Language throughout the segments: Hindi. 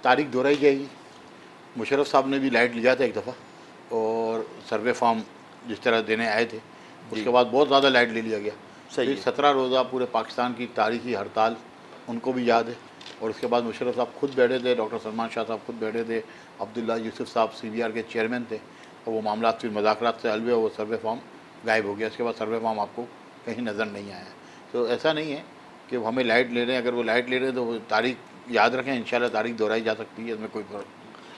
तारीख दोहराई जाएगी। मुशर्रफ साहब ने भी लाइट लिया था एक दफ़ा, और सर्वे फॉर्म जिस तरह देने आए थे उसके बाद बहुत ज़्यादा लाइट ले लिया गया। फिर 17 रोज़ा पूरे पाकिस्तान की तारीखी हड़ताल उनको भी याद है। और उसके बाद मुशर्रफ साहब खुद बैठे थे, डॉक्टर सलमान शाह साहब खुद बैठे थे, अब्दुल्ला यूसुफ साहब CBR के चेयरमैन थे, और वो मामला फिर मुज़ाकरात से हल हुए, वो सर्वे फॉर्म गायब हो गया। उसके बाद सर्वे फॉर्म आपको कहीं नज़र नहीं आया। तो ऐसा नहीं है कि हमें लाइट ले रहे हैं, अगर वो लाइट ले रहे हैं तो वो तारीख याद रखें, इंशाल्लाह तारीख दोहराई जा सकती है, इसमें कोई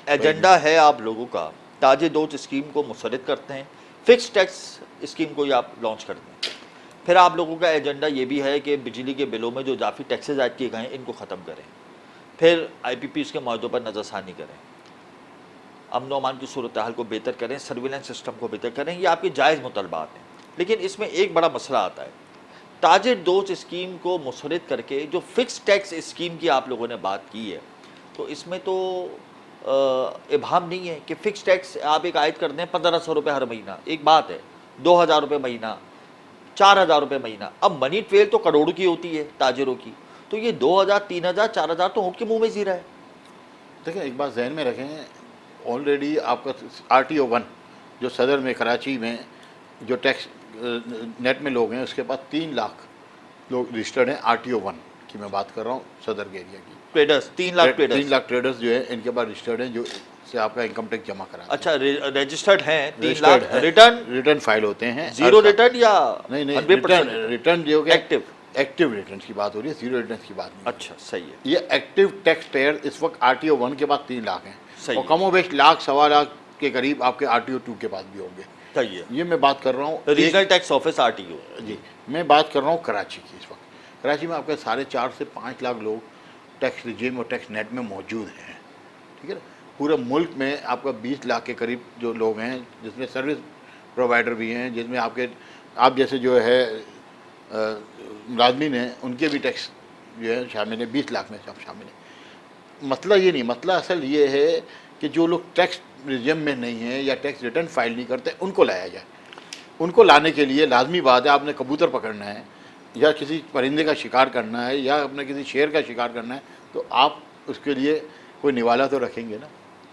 एजेंडा है आप लोगों का, ताजे दोस्त स्कीम को मुस्तरद करते हैं, फिक्स टैक्स स्कीम को ही आप लॉन्च करते हैं, फिर आप लोगों का एजेंडा ये भी है कि बिजली के बिलों में जो इजाफी टैक्सेज ऐड किए गए हैं इनको ख़त्म करें, फिर IPPs के माहदों पर नज़रसानी करें, अमन अमान की सूरत हाल को बेहतर करें, सर्विलेंस सिस्टम को बेहतर करें। ये आपके जायज़ मुतलबात हैं, लेकिन इसमें एक बड़ा मसला आता है। ताजिर दोस्त स्कीम को मुस्तरद करके जो फिक्स टैक्स स्कीम की आप लोगों ने बात की है, तो इसमें तो इबाम नहीं है कि फ़िक्स टैक्स आप एक आयद कर दें 1500 रुपये हर महीना, एक बात है 2000 रुपये महीना, 4000 रुपये महीना। अब मनी ट्रेल तो करोड़ों की होती है ताजिरों की, तो ये 2000, 3000, 4000 तो होंठ के मुँह में जीरा है। देखिए एक बात जहन में रखें, ऑलरेडी आपका RTO 1 जो सदर में कराची में जो टैक्स नेट में लोग हैं उसके पास 3 लाख लोग रजिस्टर्ड हैं। RTO 1 की मैं बात कर रहा हूँ सदर के एरिया की। Traders 3 lakh traders 3 lakh traders जो है इनके पास रजिस्टर्ड हैं, जो से आपका इनकम टैक्स जमा करा। अच्छा, रजिस्टर्ड हैं 3 लाख, रिटर्न फाइल होते हैं। जीरो रिटर्न या नहीं, 100% रिटर्न जो है एक्टिव रिटर्न की बात हो रही है, जीरो रिटर्न की बात नहीं। अच्छा, सही है। ये एक्टिव टैक्स पेयर इस वक्त RTO 1 के पास 3 लाख हैं, और कमोबेश लाख सवा लाख के करीब आपके RTO 2 के पास भी होंगे। सही है। ये मैं बात कर रहा हूँ रीजनल टैक्स ऑफिस RTO। जी, मैं बात कर रहा हूँ कराची की। इस वक्त कराची में आपके 4.5 से 5 लाख लोग टैक्स रिजीम और टैक्स नेट में मौजूद हैं, ठीक है ना। पूरे मुल्क में आपका 20 लाख के करीब जो लोग हैं, जिसमें सर्विस प्रोवाइडर भी हैं, जिसमें आपके आप जैसे जो है मुलाजमीन हैं उनके भी टैक्स जो है शामिल है, 20 लाख में सब शामिल है। मसला ये नहीं, मसला असल ये है कि जो लोग टैक्स रिजीम में नहीं हैं या टैक्स रिटर्न फाइल नहीं करते उनको लाया जाए। उनको लाने के लिए लाजमी बात है, आपने कबूतर पकड़ना है या किसी परिंदे का शिकार करना है या अपने किसी शेर का शिकार करना है, तो आप उसके लिए कोई निवाला तो रखेंगे ना,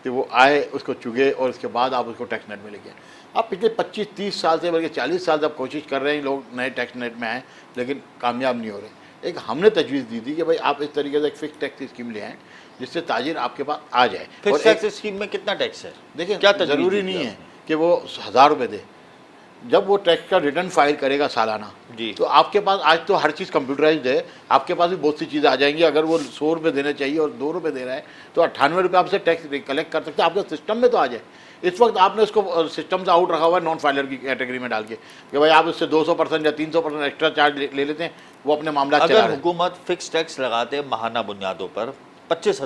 कि वो आए उसको चुगे और उसके बाद आप उसको टैक्स नेट में लेके आए। आप पिछले 25-30 साल से बल्कि 40 साल से आप कोशिश कर रहे हैं लोग नए टैक्स नेट में आएँ, लेकिन कामयाब नहीं हो रहे। एक हमने तजवीज़ दी थी कि भाई आप इस तरीके से एक फिक्स टैक्स स्कीम ले आएँ जिससे ताजिर आपके पास आ जाए। फिक्स टैक्स स्कीम में कितना टैक्स है? देखिए क्या ज़रूरी नहीं है कि वो 1000 रुपये दे, जब वो टैक्स का रिटर्न फाइल करेगा सालाना जी, तो आपके पास आज तो हर चीज़ कंप्यूटराइज्ड है, आपके पास भी बहुत सी चीज़ें आ जाएंगी। अगर वो 100 रुपये देने चाहिए और 2 रुपये दे रहा है तो 98 रुपये आपसे टैक्स कलेक्ट कर सकते हैं, आपके सिस्टम में तो आ जाए। इस वक्त आपने उसको सिस्टम से आउट रखा हुआ है नॉन फाइलर की कैटेगरी में डाल के कि भाई आप उससे 200% या 300% एक्स्ट्रा चार्ज ले लेते हैं, वो अपने मामला चला रहे हैं। अगर हुकूमत फिक्स टैक्स लगाते माहाना बुनियादों पर 25,000